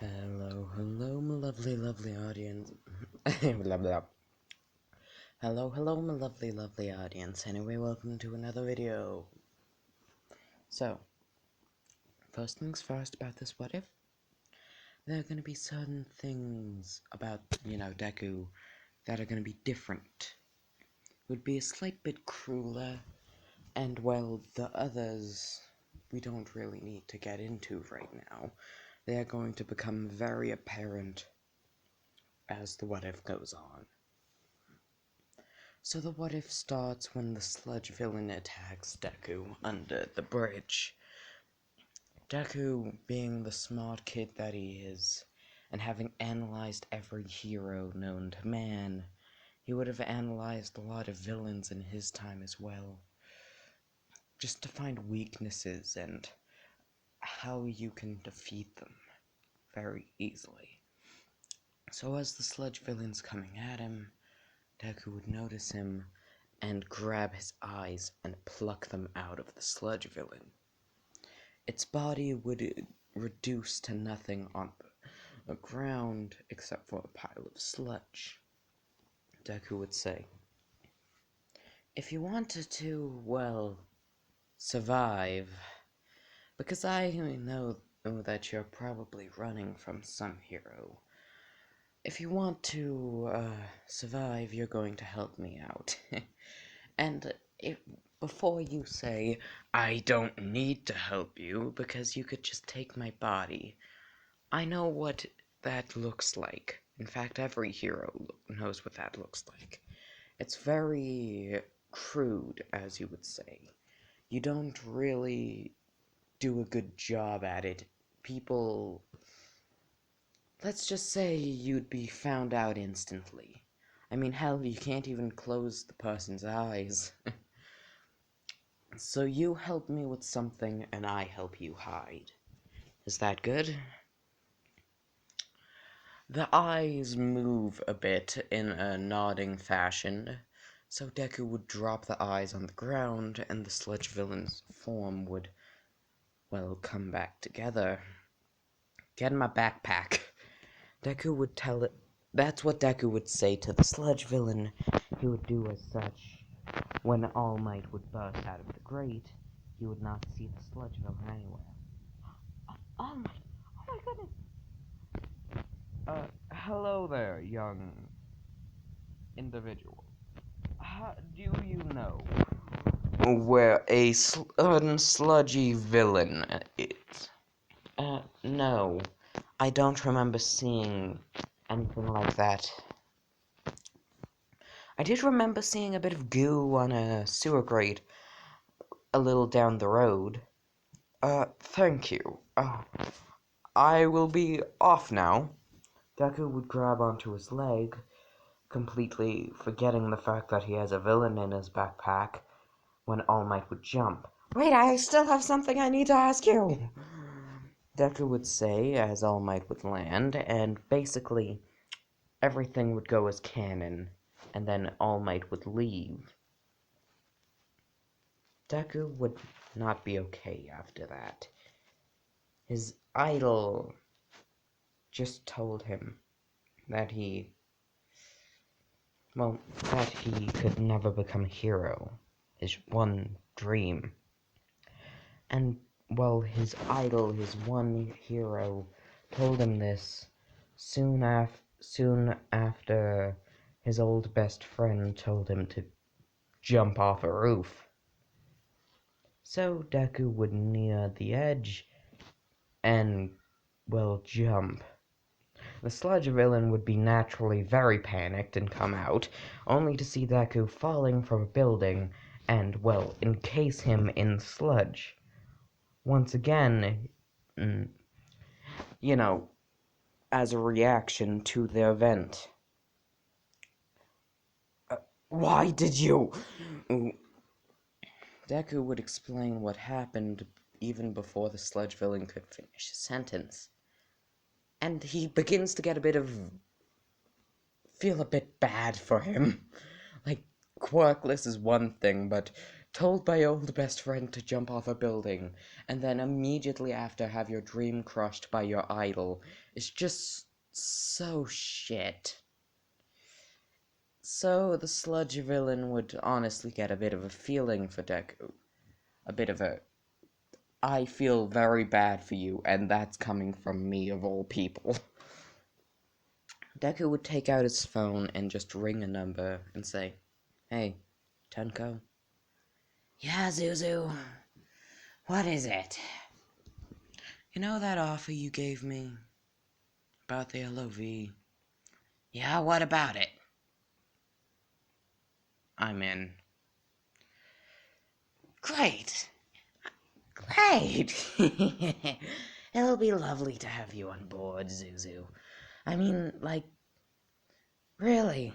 Hello, my lovely audience. Blah, blah. Hello, my lovely audience. Anyway, welcome to another video. So, first things first about this what if. There are going to be certain things about, Deku that are going to be different. Would be a slight bit crueler, and well, the others we don't really need to get into right now. They are going to become very apparent as the what if goes on. So the what if starts when the sludge villain attacks Deku under the bridge. Deku, being the smart kid that he is, and having analyzed every hero known to man, he would have analyzed a lot of villains in his time as well, just to find weaknesses and how you can defeat them very easily. So as the sludge villain's coming at him, Deku would notice him and grab his eyes and pluck them out of the sludge villain. Its body would reduce to nothing on the ground except for a pile of sludge. Deku would say, "If you wanted to, well, survive, because I know that you're probably running from some hero. If you want to survive, you're going to help me out." And before you say, "I don't need to help you because you could just take my body," I know what that looks like. In fact, every hero knows what that looks like. It's very crude, as you would say. You don't really do a good job at it. People, let's just say you'd be found out instantly. I mean, hell, you can't even close the person's eyes. So you help me with something, and I help you hide. Is that good? The eyes move a bit in a nodding fashion, so Deku would drop the eyes on the ground, and the sludge villain's form would, well, come back together. "Get in my backpack." Deku would tell it. That's what Deku would say to the sludge villain. He would do as such. When All Might would burst out of the grate, he would not see the sludge villain anywhere. All Might! Oh my goodness! Hello there, young individual. How do you know where a sludgy villain is? No. I don't remember seeing anything like that. I did remember seeing a bit of goo on a sewer grate a little down the road. Thank you. I will be off now." Deku would grab onto his leg, completely forgetting the fact that he has a villain in his backpack, when All Might would jump. "Wait, I still have something I need to ask you," Deku would say as All Might would land, and basically everything would go as canon, and then All Might would leave. Deku would not be okay after that. His idol just told him that he could never become a hero, his one dream. And, well, his idol, his one hero, told him this soon after his old best friend told him to jump off a roof. So Deku would near the edge and, well, jump. The sludge villain would be naturally very panicked and come out, only to see Deku falling from a building and, well, encase him in sludge. Once again, as a reaction to the event. Why did you? Deku would explain what happened even before the sludge villain could finish his sentence. And he begins to feel a bit bad for him. Like, quirkless is one thing, but told by your old best friend to jump off a building, and then immediately after have your dream crushed by your idol is just so shit. So the sludge villain would honestly get a bit of a feeling for Deku. A bit of a, I feel very bad for you, and that's coming from me of all people. Deku would take out his phone and just ring a number and say, "Hey, Tenko?" "Yeah, Zuzu. What is it?" "You know that offer you gave me about the LOV?" "Yeah, what about it?" "I'm in." "Great! Great! It'll be lovely to have you on board, Zuzu. I mean, like, really,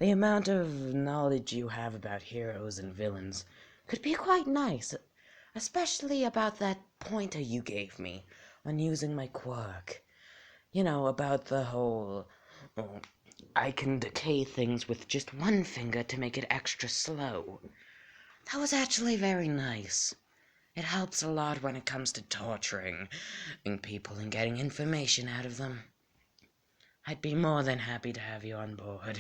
the amount of knowledge you have about heroes and villains could be quite nice, especially about that pointer you gave me on using my quirk. You know, about the whole, I can decay things with just one finger to make it extra slow. That was actually very nice. It helps a lot when it comes to torturing people and getting information out of them. I'd be more than happy to have you on board.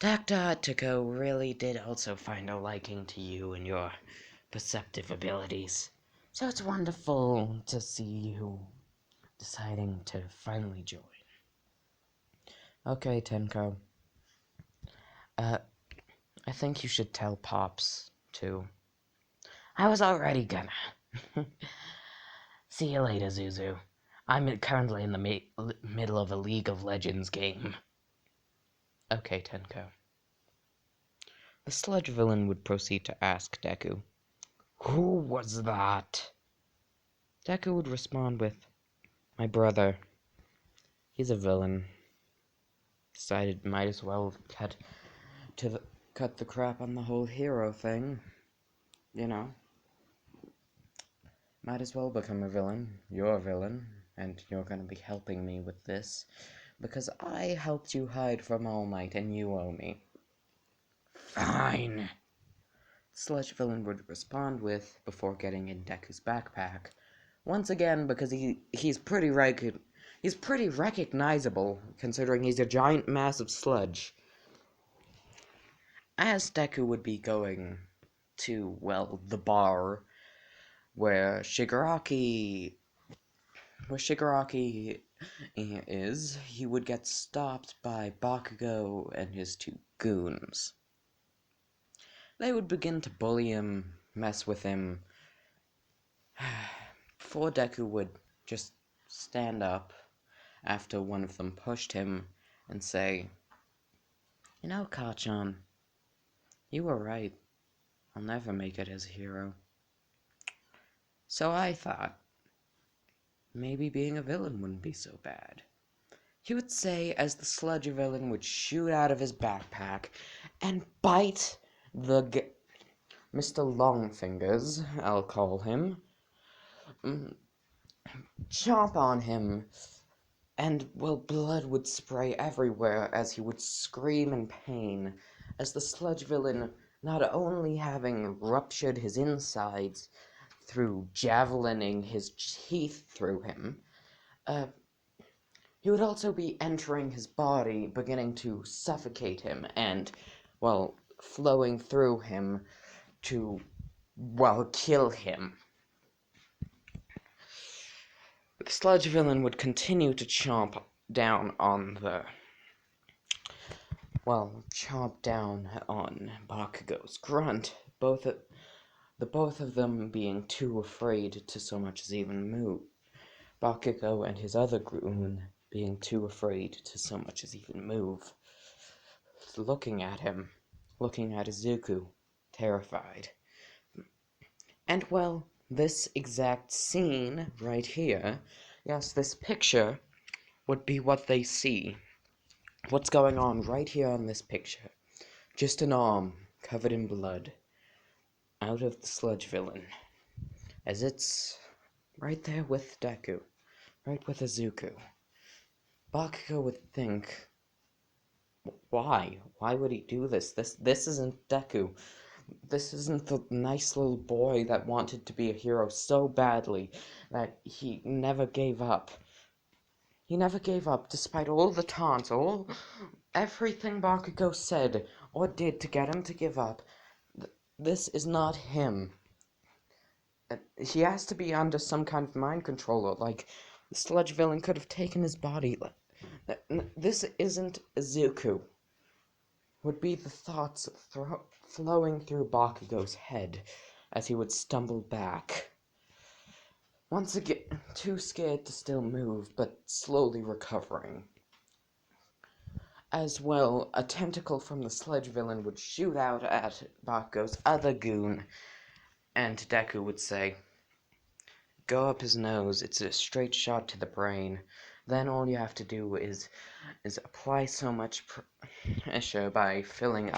Dr. Atiko really did also find a liking to you and your perceptive abilities, so it's wonderful to see you deciding to finally join. Okay, Tenko. I think you should tell Pops, too. I was already gonna. See you later, Zuzu. I'm currently in the middle of a League of Legends game. Okay, Tenko. The sludge villain would proceed to ask Deku, "Who was that?" Deku would respond with, "My brother. He's a villain. Decided might as well cut the crap on the whole hero thing. You know. Might as well become a villain. You're a villain, and you're gonna be helping me with this, because I helped you hide from All Might, and you owe me." "Fine," Sludge Villain would respond with, before getting in Deku's backpack. Once again, because he's pretty recognizable, considering he's a giant mass of sludge. As Deku would be going to, well, the bar where Shigaraki is, he would get stopped by Bakugo and his two goons. They would begin to bully him, mess with him, before Deku would just stand up after one of them pushed him and say, "You know, Kachan, you were right. I'll never make it as a hero. So I thought, maybe being a villain wouldn't be so bad." He would say as the sludge villain would shoot out of his backpack and bite the Mr. Longfingers, I'll call him, chomp on him, and, well, blood would spray everywhere as he would scream in pain, as the sludge villain, not only having ruptured his insides through javelining his teeth through him, he would also be entering his body, beginning to suffocate him, and, well, flowing through him to, well, kill him. The sludge villain would continue to chomp down on Bakugo's grunt, both of them being too afraid to so much as even move. Bakugo and his other goon being too afraid to so much as even move. Looking at him, looking at Izuku, terrified. And, well, this exact scene right here, yes, this picture would be what they see. What's going on right here on this picture? Just an arm covered in blood out of the sludge villain, as it's right there with Deku, right with Izuku. Bakugo would think, why? Why would he do this? This isn't Deku. This isn't the nice little boy that wanted to be a hero so badly that he never gave up. He never gave up despite all the taunts, everything Bakugo said or did to get him to give up. This is not him. He has to be under some kind of mind control, like the sludge villain could have taken his body. This isn't Izuku, would be the thoughts flowing through Bakugo's head as he would stumble back. Once again, too scared to still move, but slowly recovering. As well, a tentacle from the sludge villain would shoot out at Bakugo's other goon, and Deku would say, "Go up his nose, it's a straight shot to the brain. Then all you have to do is apply so much pressure by filling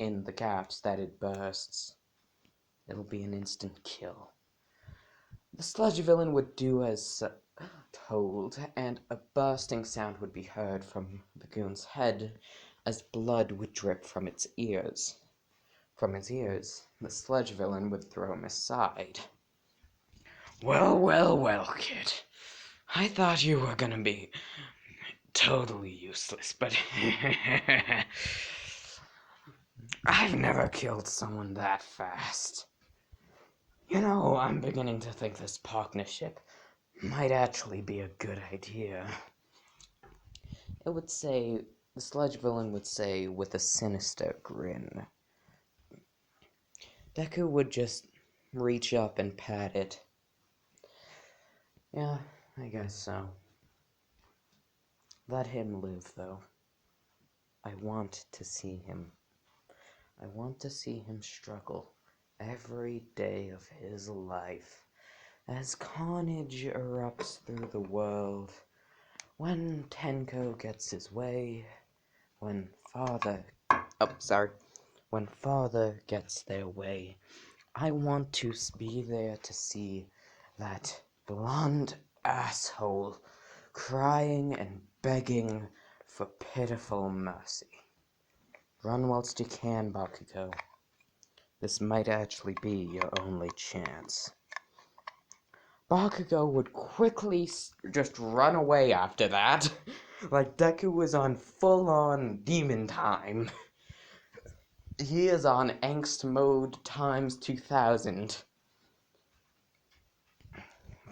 in the gaps that it bursts. It'll be an instant kill." The sludge villain would do as told, and a bursting sound would be heard from the goon's head as blood would drip from its ears. From his ears, the sludge villain would throw him aside. "Well, well, well, kid. I thought you were gonna be totally useless, but I've never killed someone that fast. You know, I'm beginning to think this partnership might actually be a good idea." It would say, the sludge villain would say with a sinister grin. Deku would just reach up and pat it. "Yeah, I guess so. Let him live, though. I want to see him. I want to see him struggle every day of his life as carnage erupts through the world. When Tenko gets his way, when father gets their way, I want to be there to see that blonde asshole crying and begging for pitiful mercy. Run whilst you can, Bakugo. This might actually be your only chance." Bakugo would quickly just run away after that, like Deku was on full-on demon time. He is on angst mode times 2000.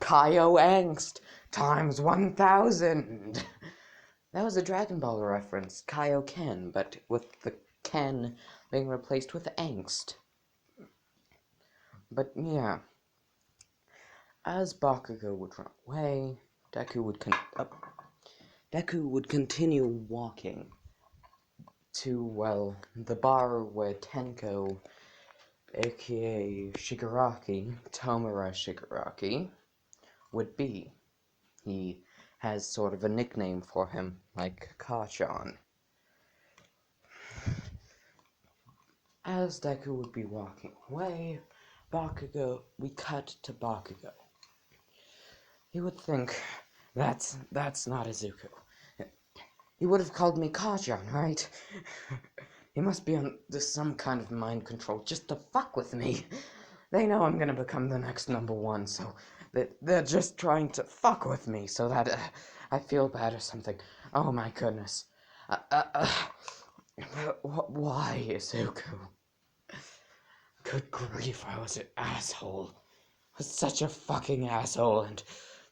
Kaio angst times 1000. That was a Dragon Ball reference, Kaioken, but with the Ken being replaced with angst. But yeah, as Bakugo would run away, Deku would continue walking to, well, the bar where Tenko, aka Shigaraki, Tomura Shigaraki, would be. He has sort of a nickname for him, like Kachan. As Deku would be walking away, we cut to Bakugo. He would think, that's not Izuku. He would have called me Kachan, right? He must be under some kind of mind control just to fuck with me. They know I'm gonna become the next #1, so they're just trying to fuck with me so that I feel bad or something. Oh my goodness. Why, Izuku? Good grief, I was an asshole. I was such a fucking asshole, and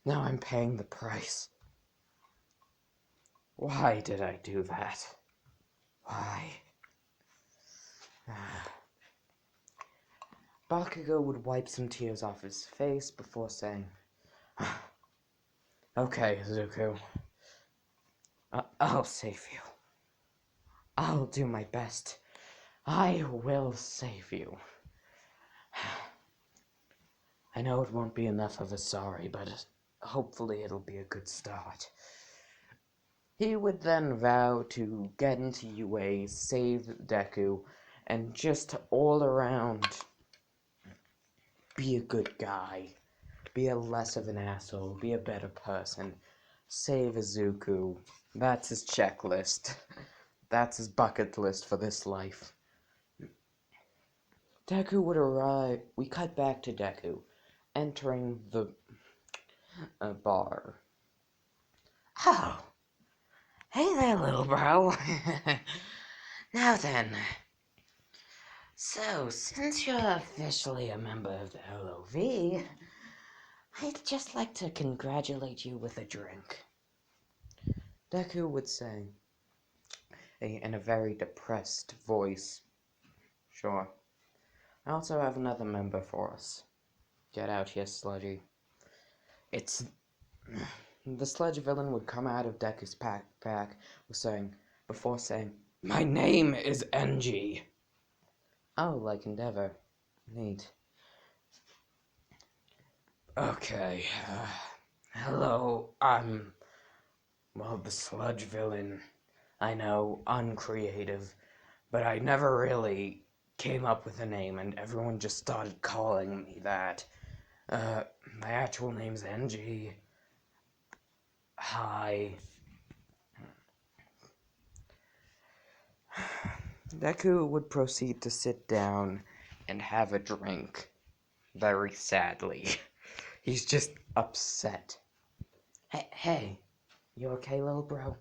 now I'm paying the price. Why did I do that? Why? Bakugo would wipe some tears off his face before saying, "Okay, Izuku. I'll save you. I'll do my best. I will save you. I know it won't be enough of a sorry, but hopefully it'll be a good start." He would then vow to get into UA, save Deku, and just all around be a good guy. Be a less of an asshole. Be a better person. Save Izuku. That's his checklist. That's his bucket list for this life. Deku would arrive. We cut back to Deku entering the bar. Oh, hey there, little bro. Now then, so since you're officially a member of the LOV, I'd just like to congratulate you with a drink. Deku would say, in a very depressed voice. Sure. I also have another member for us. Get out here, Sludgy. It's... The sludge villain would come out of Deku's pack before saying, "My name is Enji." Oh, like Endeavor. Neat. Okay, hello, I'm, well, the sludge villain. I know, uncreative, but I never really came up with a name, and everyone just started calling me that. My actual name's Enji. Hi. Deku would proceed to sit down and have a drink, very sadly. He's just upset. Hey, you okay, little bro?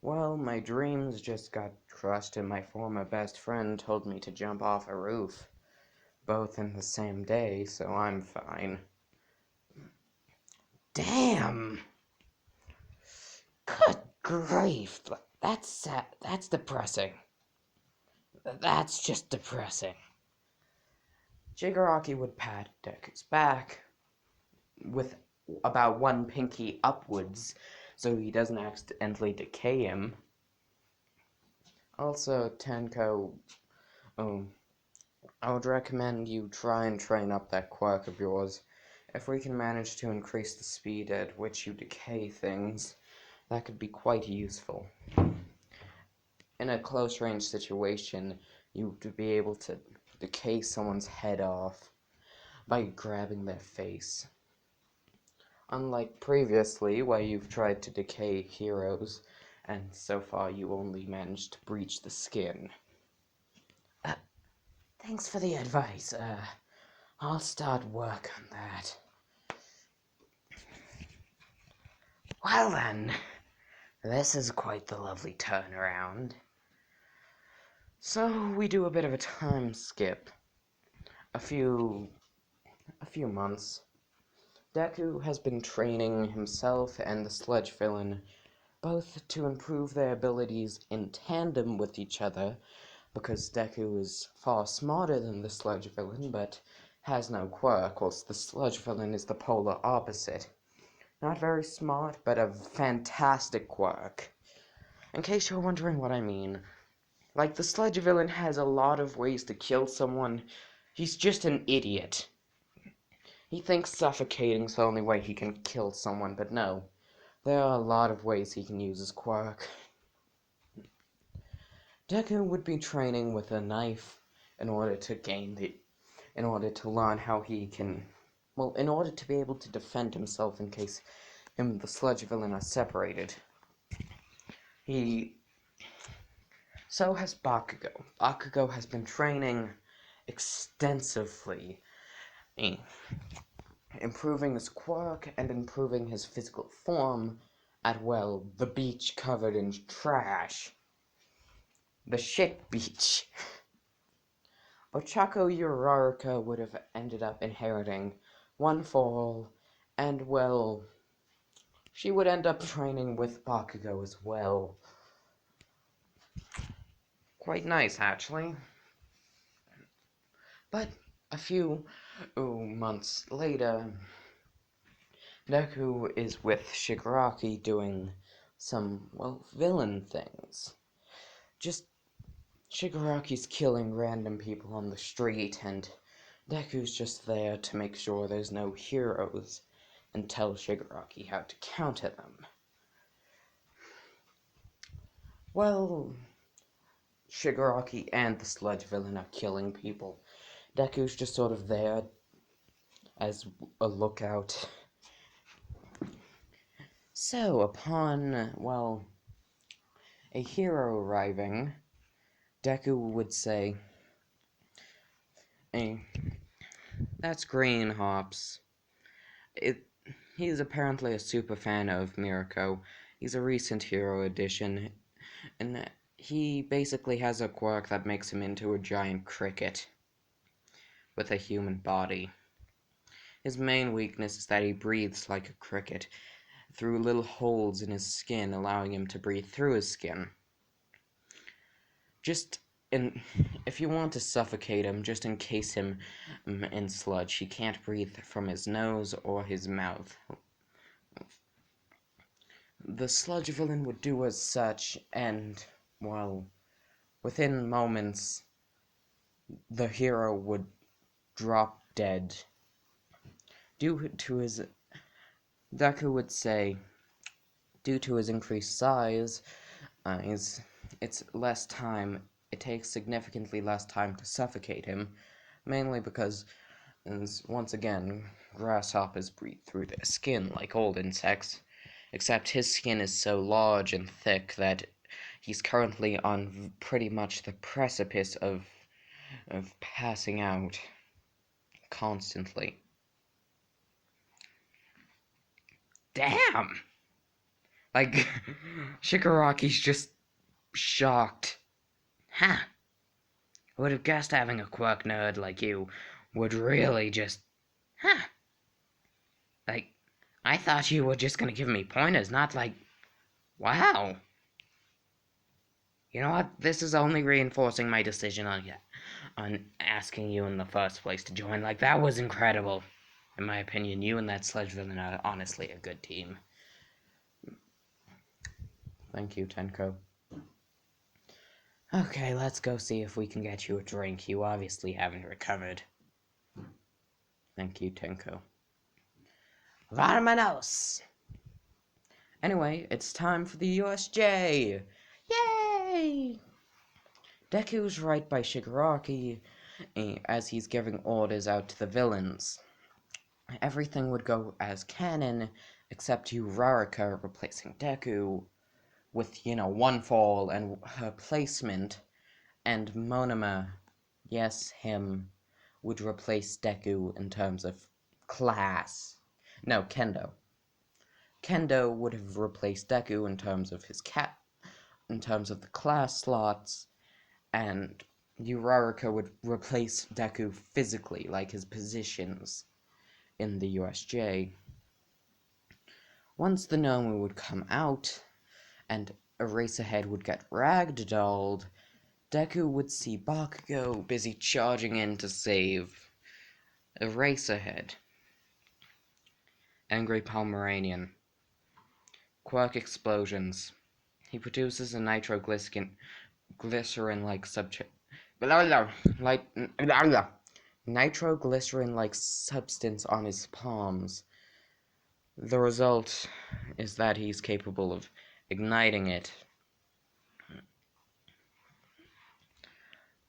Well, my dreams just got crushed and my former best friend told me to jump off a roof. Both in the same day, so I'm fine. Damn! Good grief! That's sad. That's depressing. That's just depressing. Shigaraki would pat Deku's back with about one pinky upwards so he doesn't accidentally decay him. Also, Tenko, I would recommend you try and train up that quirk of yours. If we can manage to increase the speed at which you decay things, that could be quite useful. In a close-range situation, you would be able to decay someone's head off by grabbing their face. Unlike previously, where you've tried to decay heroes, and so far you only managed to breach the skin. Thanks for the advice. I'll start work on that. Well then, this is quite the lovely turnaround. So we do a bit of a time skip. A few months. Deku has been training himself and the sludge villain both to improve their abilities in tandem with each other, because Deku is far smarter than the sludge villain, but has no quirk, whilst the sludge villain is the polar opposite. Not very smart, but a fantastic quirk. In case you're wondering what I mean, like, the sludge villain has a lot of ways to kill someone. He's just an idiot. He thinks suffocating's the only way he can kill someone, but no. There are a lot of ways he can use his quirk. Deku would be training with a knife in order to learn how he can, well, in order to be able to defend himself in case him and the sludge villain are separated. So has Bakugo. Bakugo has been training extensively, improving his quirk and improving his physical form at, well, the beach covered in trash. The shit beach. Ochako Uraraka would have ended up inheriting one fall, and, well, she would end up training with Bakugo as well. Quite nice, actually. But a few months later, Deku is with Shigaraki doing some, well, villain things. Just Shigaraki's killing random people on the street, and Deku's just there to make sure there's no heroes and tell Shigaraki how to counter them. Well, Shigaraki and the sludge villain are killing people. Deku's just sort of there as a lookout. So, upon, well, a hero arriving, Deku would say, That's green, Hops. He's apparently a super fan of Mirko. He's a recent hero addition, and he basically has a quirk that makes him into a giant cricket with a human body. His main weakness is that he breathes like a cricket, through little holes in his skin, allowing him to breathe through his skin. If you want to suffocate him, just encase him in sludge. He can't breathe from his nose or his mouth. The sludge villain would do as such, and, well, within moments, the hero would drop dead. Due to his, Deku would say, due to his increased size, it's less time. It takes significantly less time to suffocate him, mainly because, once again, grasshoppers breathe through their skin like old insects, except his skin is so large and thick that he's currently on pretty much the precipice of passing out constantly. Damn! Like, Shigaraki's just shocked. Huh. I would have guessed having a quirk nerd like you would really just... Huh. Like, I thought you were just gonna give me pointers, not like... Wow. You know what? This is only reinforcing my decision on asking you in the first place to join. Like, that was incredible. In my opinion, you and that sludge villain are honestly a good team. Thank you, Tenko. Okay, let's go see if we can get you a drink. You obviously haven't recovered. Thank you, Tenko. Varmanos! Anyway, it's time for the USJ! Yay! Deku's right by Shigaraki as he's giving orders out to the villains. Everything would go as canon, except Uraraka replacing Deku with, one fall and her placement, and Monoma, yes, him, would replace Deku in terms of class. No, Kendo. Kendo would have replaced Deku in terms of in terms of the class slots, and Uraraka would replace Deku physically, like his positions in the USJ. Once the Nomu would come out, and Eraserhead would get ragdolled, Deku would see Bakugo busy charging in to save Eraserhead. Angry Pomeranian. Quirk explosions. He produces a nitroglycerin-like nitroglycerin-like substance on his palms. The result is that he's capable of igniting it.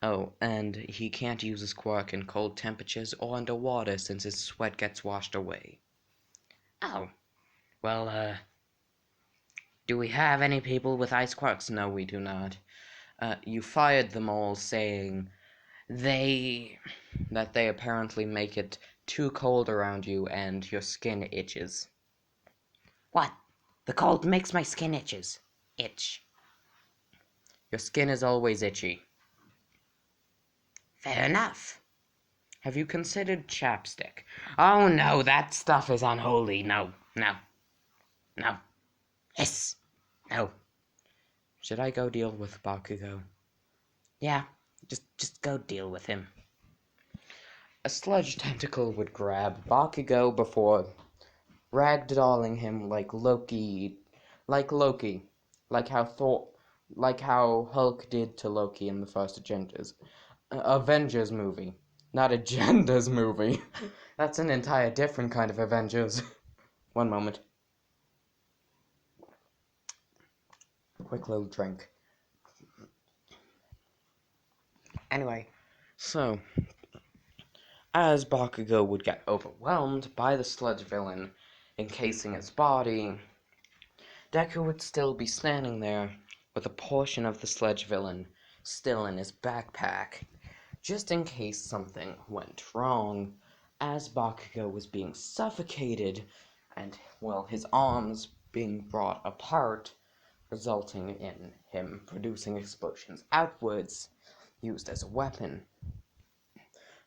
Oh, and he can't use his quirk in cold temperatures or underwater since his sweat gets washed away. Oh, well, do we have any people with ice quirks? No, we do not. You fired them all, saying that they apparently make it too cold around you and your skin itches. What? The cold makes my skin itch. Your skin is always itchy. Fair enough. Have you considered chapstick? Oh no, that stuff is unholy. No. Yes. No. Should I go deal with Bakugo? Yeah, just go deal with him. A sludge tentacle would grab Bakugo before ragdolling him like Loki, like how Hulk did to Loki in the first Avengers movie. Not Agendas movie. That's an entire different kind of Avengers. One moment. Quick little drink. Anyway, so as Bakugo would get overwhelmed by the sludge villain encasing his body, Deku would still be standing there with a portion of the sludge villain still in his backpack, just in case something went wrong, as Bakugo was being suffocated and, well, his arms being brought apart, resulting in him producing explosions outwards, used as a weapon.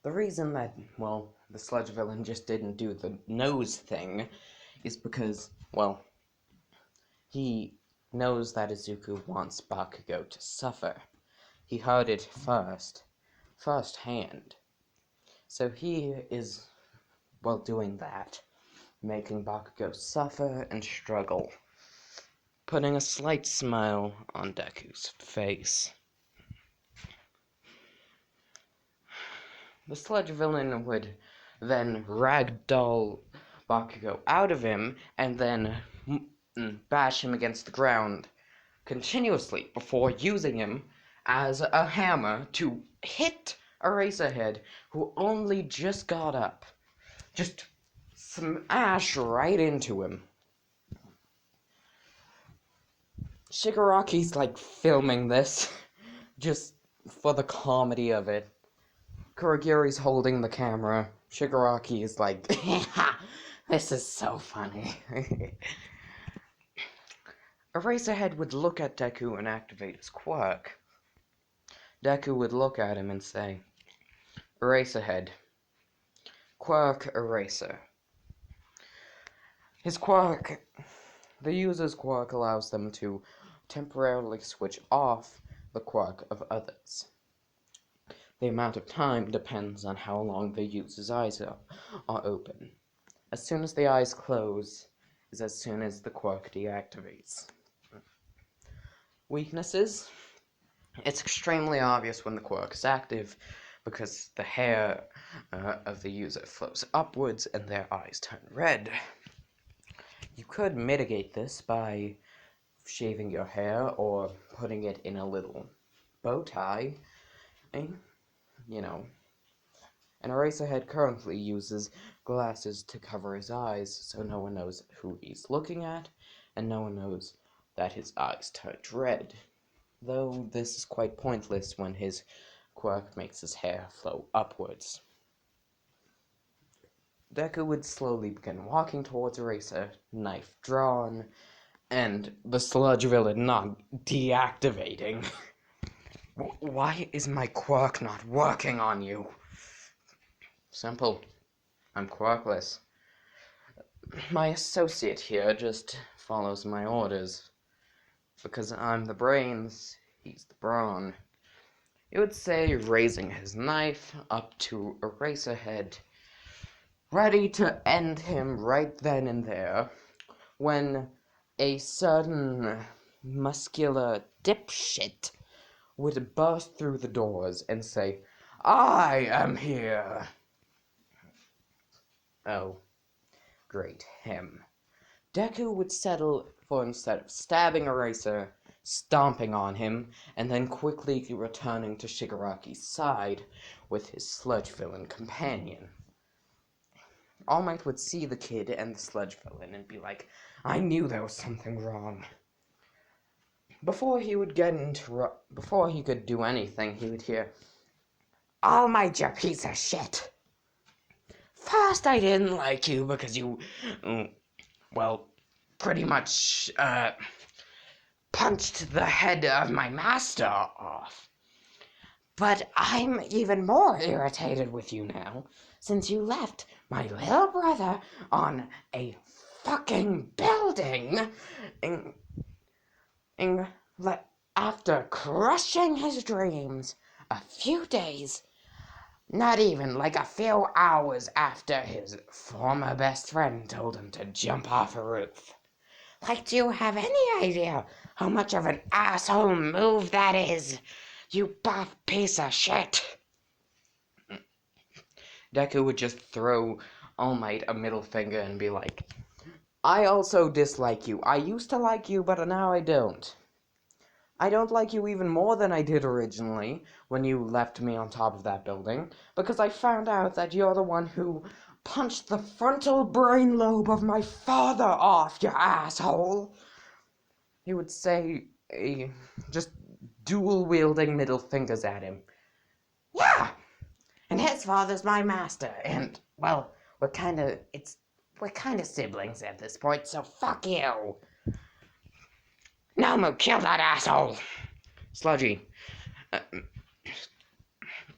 The reason that, well, the sludge villain just didn't do the nose thing is because, well, he knows that Izuku wants Bakugo to suffer. He heard it firsthand. So he is, well, doing that, making Bakugo suffer and struggle, putting a slight smile on Deku's face. The sludge villain would then ragdoll Bakugo out of him and then bash him against the ground continuously before using him as a hammer to hit Eraserhead, who only just got up. Just smash right into him. Shigaraki's like filming this just for the comedy of it. Kurogiri's holding the camera. Shigaraki is like, this is so funny. Eraserhead would look at Deku and activate his quirk. Deku would look at him and say, Eraserhead, quirk eraser. His quirk, the user's quirk allows them to temporarily switch off the quirk of others. The amount of time depends on how long the user's eyes are open. As soon as the eyes close is as soon as the quirk deactivates. Weaknesses? It's extremely obvious when the quirk is active because the hair of the user flows upwards and their eyes turn red. You could mitigate this by shaving your hair or putting it in a little bow tie. You know, and Eraserhead currently uses glasses to cover his eyes so no one knows who he's looking at, and no one knows that his eyes turned red, though this is quite pointless when his quirk makes his hair flow upwards. Deku would slowly begin walking towards Eraser, knife drawn, and the sludge villain not deactivating. Why is my quirk not working on you? Simple. I'm quirkless. My associate here just follows my orders. Because I'm the brains, he's the brawn. It would say, raising his knife up to Eraserhead, ready to end him right then and there, when a certain muscular dipshit would burst through the doors and say, I am here. Oh, great, him. Deku would settle for, instead of stabbing Eraser, stomping on him, and then quickly returning to Shigaraki's side with his sludge villain companion. All Might would see the kid and the sludge villain and be like, I knew there was something wrong. Before he could do anything, he would hear, All Might, you piece of shit. First, I didn't like you because you, well, pretty much, punched the head of my master off. But I'm even more irritated with you now, since you left my little brother on a fucking building, after crushing his dreams a few days, not even like a few hours after his former best friend told him to jump off a roof. Like, do you have any idea how much of an asshole move that is, you buff piece of shit? Deku would just throw All Might a middle finger and be like, I also dislike you. I used to like you, but now I don't. I don't like you even more than I did originally when you left me on top of that building, because I found out that you're the one who punched the frontal brain lobe of my father off, you asshole. He would say, just dual-wielding middle fingers at him. Yeah, and his father's my master, and, well, we're kinda siblings at this point, so fuck you! Nomu, kill that asshole! Sludgy.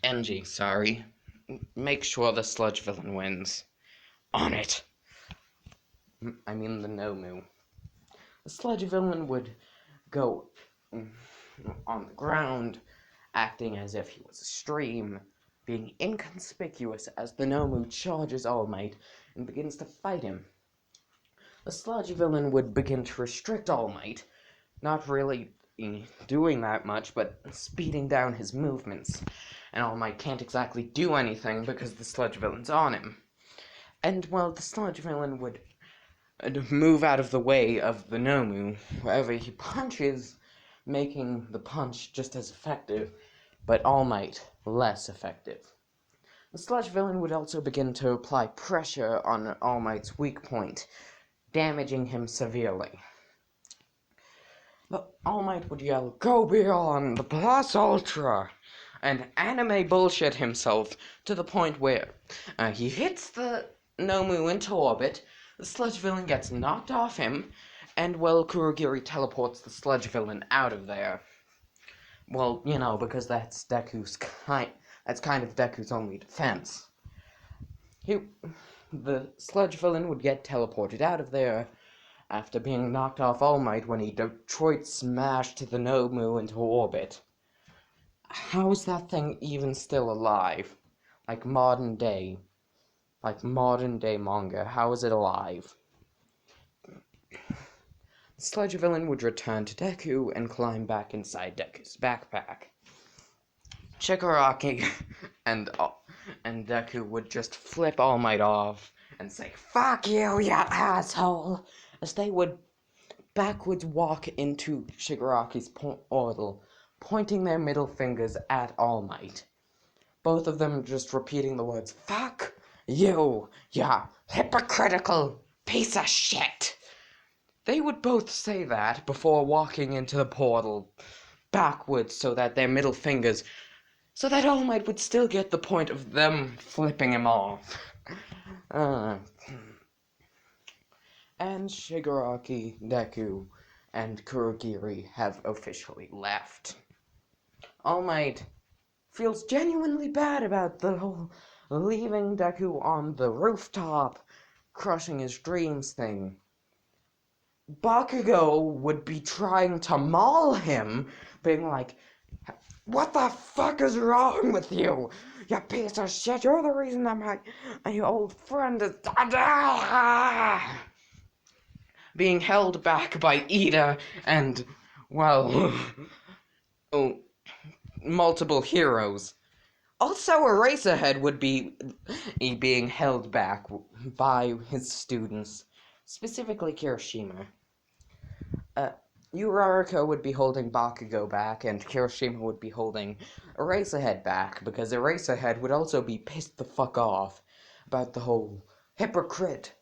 Engie, sorry. Make sure the sludge villain wins. On it! I mean the Nomu. The sludge villain would go on the ground, acting as if he was a stream, being inconspicuous as the Nomu charges All Might and begins to fight him. The sludge villain would begin to restrict All Might, not really doing that much, but speeding down his movements, and All Might can't exactly do anything because the sludge villain's on him. And, well, the sludge villain would move out of the way of the Nomu wherever he punches, making the punch just as effective, but All Might less effective. The sludge villain would also begin to apply pressure on All Might's weak point, damaging him severely. But All Might would yell, "Go beyond the plus ultra!" and anime bullshit himself to the point where he hits the Nomu into orbit, the sludge villain gets knocked off him, and, well, Kurogiri teleports the sludge villain out of there. Well, because that's kind of Deku's only defense. The sludge villain would get teleported out of there after being knocked off All Might when he Detroit smashed the Nomu into orbit. How is that thing even still alive? Like modern day manga, how is it alive? The sludge villain would return to Deku and climb back inside Deku's backpack. Shigaraki and Deku would just flip All Might off and say, "Fuck you, you asshole!" as they would backwards walk into Shigaraki's portal, pointing their middle fingers at All Might. Both of them just repeating the words, "Fuck you, ya hypocritical piece of shit!" They would both say that before walking into the portal backwards so that All Might would still get the point of them flipping him off. And Shigaraki, Deku, and Kurogiri have officially left. All Might feels genuinely bad about the whole leaving Deku on the rooftop, crushing his dreams thing. Bakugo would be trying to maul him, being like, "What the fuck is wrong with you? You piece of shit, you're the reason that my old friend is being held back by Ida and, well, multiple heroes. Also, Eraserhead would be being held back by his students, specifically Kirishima. Uraraka would be holding Bakugo back, and Kirishima would be holding Eraserhead back, because Eraserhead would also be pissed the fuck off about the whole hypocrite